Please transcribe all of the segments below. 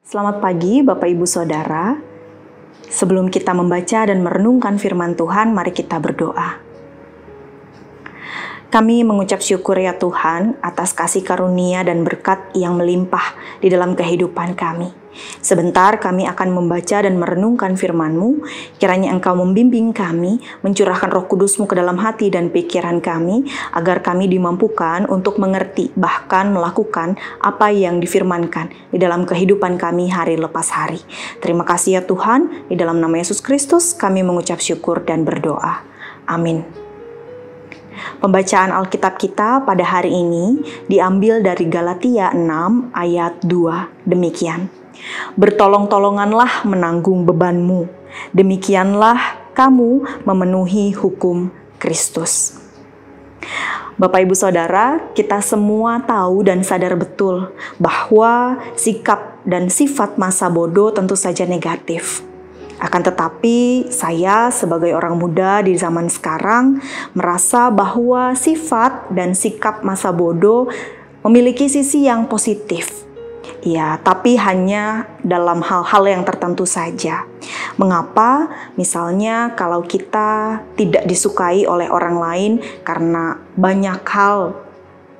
Selamat pagi Bapak Ibu Saudara. Sebelum kita membaca dan merenungkan firman Tuhan, mari kita berdoa. Kami mengucap syukur ya Tuhan atas kasih karunia dan berkat yang melimpah di dalam kehidupan kami. Sebentar kami akan membaca dan merenungkan firman-Mu. Kiranya Engkau membimbing kami, mencurahkan Roh Kudus-Mu ke dalam hati dan pikiran kami, agar kami dimampukan untuk mengerti, bahkan melakukan apa yang difirmankan di dalam kehidupan kami hari lepas hari. Terima kasih ya Tuhan, di dalam nama Yesus Kristus kami mengucap syukur dan berdoa. Amin. Pembacaan Alkitab kita pada hari ini diambil dari Galatia 6 ayat 2. Demikian. Bertolong-tolonganlah menanggung bebanmu, demikianlah kamu memenuhi hukum Kristus. Bapak Ibu Saudara, kita semua tahu dan sadar betul bahwa sikap dan sifat masa bodoh tentu saja negatif. Akan tetapi saya sebagai orang muda di zaman sekarang merasa bahwa sifat dan sikap masa bodoh memiliki sisi yang positif. Ya, tapi hanya dalam hal-hal yang tertentu saja. Mengapa? Misalnya kalau kita tidak disukai oleh orang lain karena banyak hal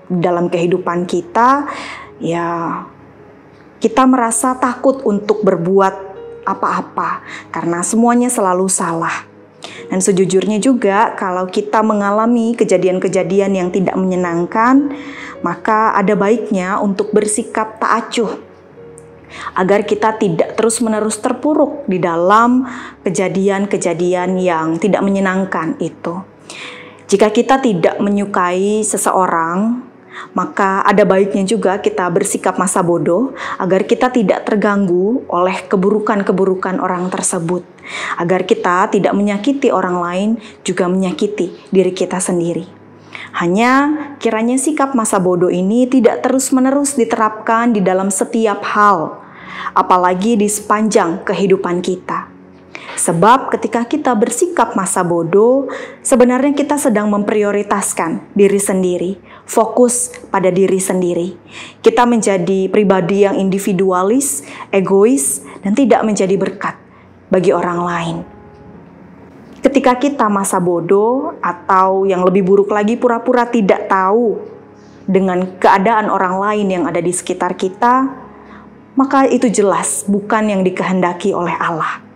dalam kehidupan kita, ya kita merasa takut untuk berbuat apa-apa karena semuanya selalu salah. Dan sejujurnya juga kalau kita mengalami kejadian-kejadian yang tidak menyenangkan, maka ada baiknya untuk bersikap tak acuh agar kita tidak terus-menerus terpuruk di dalam kejadian-kejadian yang tidak menyenangkan itu. Jika kita tidak menyukai seseorang, maka ada baiknya juga kita bersikap masa bodoh agar kita tidak terganggu oleh keburukan-keburukan orang tersebut. Agar kita tidak menyakiti orang lain, juga menyakiti diri kita sendiri. Hanya kiranya sikap masa bodoh ini tidak terus-menerus diterapkan di dalam setiap hal, apalagi di sepanjang kehidupan kita. Sebab ketika kita bersikap masa bodoh, sebenarnya kita sedang memprioritaskan diri sendiri, fokus pada diri sendiri. Kita menjadi pribadi yang individualis, egois, dan tidak menjadi berkat bagi orang lain. Ketika kita masa bodoh, atau yang lebih buruk lagi pura-pura tidak tahu dengan keadaan orang lain yang ada di sekitar kita, maka itu jelas bukan yang dikehendaki oleh Allah.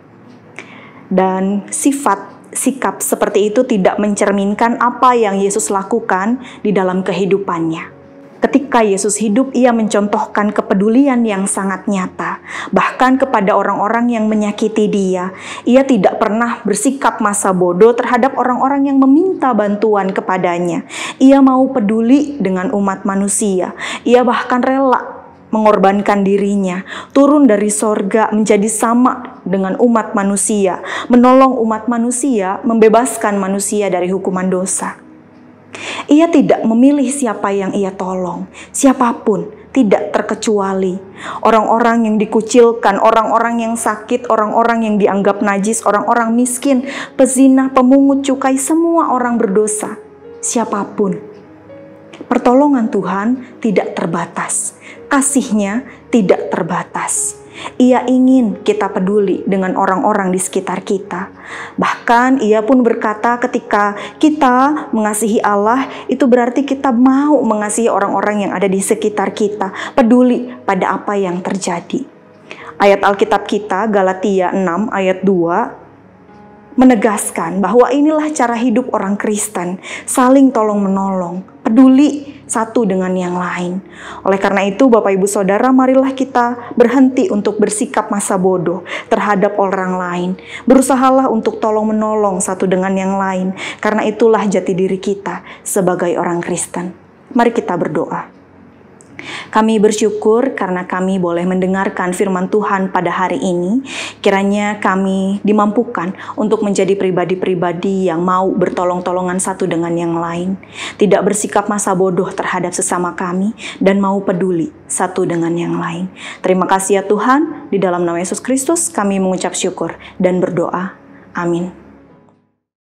Dan sikap seperti itu tidak mencerminkan apa yang Yesus lakukan di dalam kehidupannya. Ketika Yesus hidup, ia mencontohkan kepedulian yang sangat nyata. Bahkan kepada orang-orang yang menyakiti dia. Ia tidak pernah bersikap masa bodoh terhadap orang-orang yang meminta bantuan kepadanya. Ia mau peduli dengan umat manusia. Ia bahkan rela mengorbankan dirinya, turun dari sorga menjadi sama dengan umat manusia, menolong umat manusia, membebaskan manusia dari hukuman dosa. Ia tidak memilih siapa yang ia tolong, siapapun, tidak terkecuali. Orang-orang yang dikucilkan, orang-orang yang sakit, orang-orang yang dianggap najis, orang-orang miskin, pezina, pemungut cukai, semua orang berdosa, siapapun. Pertolongan Tuhan tidak terbatas, kasih-Nya tidak terbatas. Ia ingin kita peduli dengan orang-orang di sekitar kita. Bahkan ia pun berkata ketika kita mengasihi Allah, itu berarti kita mau mengasihi orang-orang yang ada di sekitar kita, peduli pada apa yang terjadi. Ayat Alkitab kita, Galatia 6 ayat 2, menegaskan bahwa inilah cara hidup orang Kristen, saling tolong-menolong, peduli satu dengan yang lain. Oleh karena itu, Bapak Ibu Saudara, marilah kita berhenti untuk bersikap masa bodoh terhadap orang lain. Berusahalah untuk tolong-menolong satu dengan yang lain, karena itulah jati diri kita sebagai orang Kristen. Mari kita berdoa. Kami bersyukur karena kami boleh mendengarkan firman Tuhan pada hari ini. Kiranya kami dimampukan untuk menjadi pribadi-pribadi yang mau bertolong-tolongan satu dengan yang lain. Tidak bersikap masa bodoh terhadap sesama kami dan mau peduli satu dengan yang lain. Terima kasih ya Tuhan, di dalam nama Yesus Kristus kami mengucap syukur dan berdoa. Amin.